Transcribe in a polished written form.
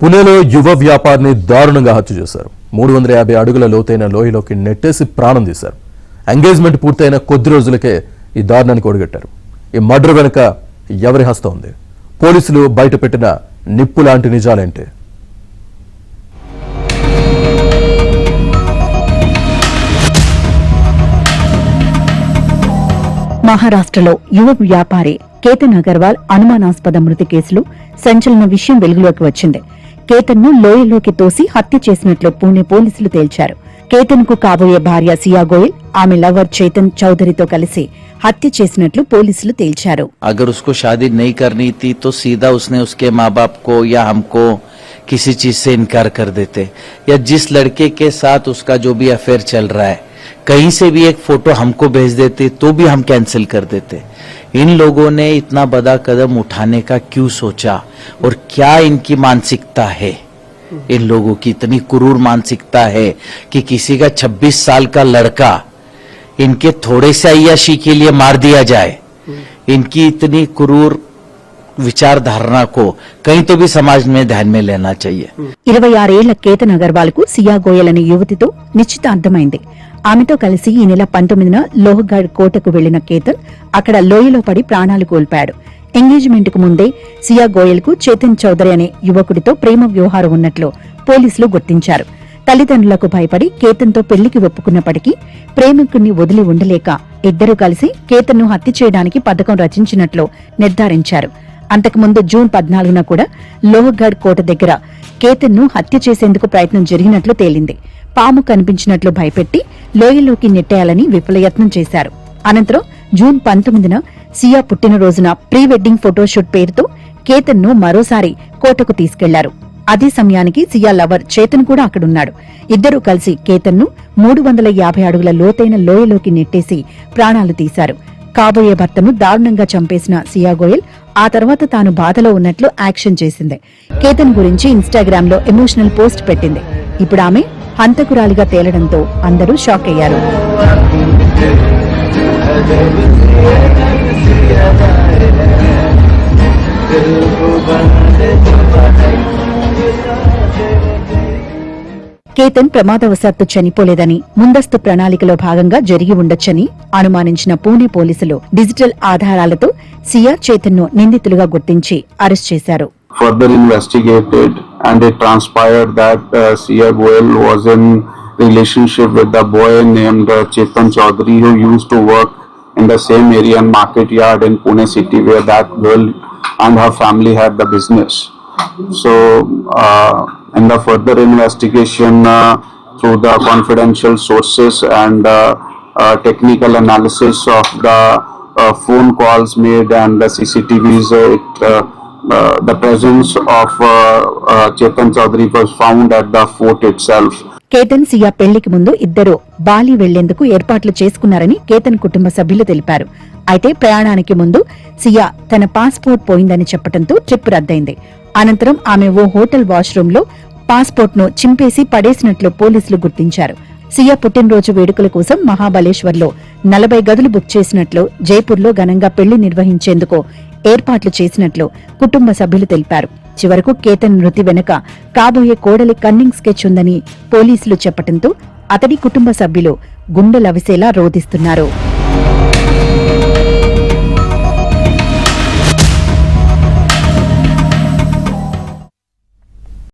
పుణేలో యువ వ్యాపారిని దారుణంగా హత్య చేశారు. 350 అడుగుల లోతైన లోయలోకి నెట్టేసి ప్రాణం తీశారు. ఎంగేజ్మెంట్ పూర్తయిన కొద్ది రోజులకే ఈ దారుణానికి ఒడిగట్టారు. ఈ మర్డర్ వెనుక ఎవరి హస్తం ఉంది? పోలీసులు బయటపెట్టిన నిప్పు లాంటి నిజాలేంటి? మహారాష్ట్రలో యువ వ్యాపారి కేతన్ అగర్వాల్ అనుమానాస్పద మృతి కేసులో సంచలన విషయం వెలుగులోకి వచ్చింది. కేతన్ ను లోయలోకి తోసి హత్య చేసినట్లు పూణే పోలీసులు తేల్చారు. కేతన్ కు కాబోయే భార్య సియా గోయల్, ఆమె లవర్ చేతన్ చౌదరితో కలిసి హత్య చేసినట్లు పోలీసులు తేల్చారు. अगर उसको शादी नहीं करनी थी तो सीधा उसने उसके माँ बाप को या हमको किसी चीज से इनकार कर देते, या जिस लड़के के साथ उसका जो भी अफेयर चल रहा है कहीं से भी एक फोटो हमको भेज देते तो भी हम कैंसिल कर देते. इन लोगों ने इतना बड़ा कदम उठाने का क्यों सोचा और क्या इनकी मानसिकता है? इन लोगों की इतनी क्रूर मानसिकता है कि किसी का 26 साल का लड़का इनके थोड़े से अय्याशी के लिए मार दिया जाए. इनकी इतनी क्रूर విచారధారణ को कहीं तो भी समाज में ध्यान में लेना चाहिए. 26 ఏళ్ల కేతన్ అగర్వాల్ కు సియా గోయల్ అనే యువతితో నిశ్చితార్థమైంది. ఆమెతో కలిసి ఈ నెల 19న లోహగఢ్ కోటకు వెళ్లిన కేతన్ అక్కడ లోయలో పడి ప్రాణాలు కోల్పాడు. ఎంగేజ్మెంట్ కు ముందే సియా గోయల్ కు చేతన్ చౌదరి అనే యువకుడితో ప్రేమ వ్యవహారం ఉన్నట్లు పోలీసులు గుర్తించారు. తల్లిదండ్రులకు భయపడి కేతన్ తో పెళ్లికి ఒప్పుకున్నప్పటికీ ప్రేమికుణ్ణి వదిలి ఉండలేక ఇద్దరూ కలిసి కేతన్ ను హత్య చేయడానికి పథకం రచించినట్లు నిర్ధారించారు. అంతకుముందు జూన్ 14న కూడా లోహగఢ్ కోట దగ్గర కేతన్ ను హత్య చేసేందుకు ప్రయత్నం జరిగినట్లు తేలింది. పాము కనిపించినట్లు భయపెట్టి లోయలోకి నెట్టేయాలని విఫలయత్నం చేశారు. అనంతరం జూన్ 19న సియా పుట్టినరోజున ప్రీ వెడ్డింగ్ ఫోటోషూట్ పేరుతో కేతన్ ను మరోసారి కోటకు తీసుకెళ్లారు. అదే సమయానికి సియా లవర్ చేతన్ కూడా అక్కడున్నాడు. ఇద్దరూ కలిసి కేతన్ ను 350 అడుగుల లోతైన లోయలోకి నెట్టేసి ప్రాణాలు తీశారు. కాబోయే భర్తను దారుణంగా చంపేసిన సియా గోయల్ ఆ తర్వాత తాను బాధలో ఉన్నట్లు యాక్షన్ చేసింది. కేతన్ గురించి ఇన్స్టాగ్రామ్ లో ఎమోషనల్ పోస్ట్ పెట్టింది. ఇప్పుడు ఆమె హంతకురాలిగా తేలడంతో అందరూ షాక్ అయ్యారు. కేతన్ ప్రమాదవశాత్తు చనిపోలేదని, ముందస్తు ప్రణాళికలో భాగంగా జరిగి ఉండొచ్చని అనుమానించిన పూణే పోలీసులు డిజిటల్ ఆధారాలతో సియా చేతన్ ను నిందితులుగా గుర్తించి అరెస్ట్ చేశారు. Further investigated and it transpired that Sia Goyal was in relationship with the boy named Chetan Chaudhary, who used to work in the same area and market yard in Pune city where that girl and her family had the business. So in the further investigation through the confidential sources and technical analysis of the phone calls made and the CCTVs, the presence of Chetan Chaudhary was found at the fort itself. Ketan సియా పెళ్లికి ముందు ఇద్దరు Bali వెళ్లేందుకు ఏర్పాట్లు చేసుకున్నారని కేతన్ కుటుంబ సభ్యులు తెలిపారు. అయితే ప్రయాణానికి ముందు సియా తన పాస్పోర్ట్ పోయిందని చెప్పడంతో ట్రిప్ రద్దయింది. అనంతరం ఆమె ఓ హోటల్ వాష్రూమ్ లో పాస్పోర్ట్ ను చింపేసి పడేసినట్లు పోలీసులు గుర్తించారు. సియా పుట్టినరోజు వేడుకల కోసం మహాబలేశ్వర్ లో 40 గదులు బుక్ చేసినట్లు, జైపూర్ లో ఘనంగా పెళ్లి నిర్వహించేందుకు ఏర్పాట్లు చేసినట్లు కుటుంబ సభ్యులు తెలిపారు. చివరకు కేతన్ మృతి వెనుక కాబోయే కోడలి కన్నింగ్ స్కెచ్ ఉందని పోలీసులు చెప్పడంతో అతడి కుటుంబ సభ్యులు గుండెలవిసేలా రోదిస్తున్నారు.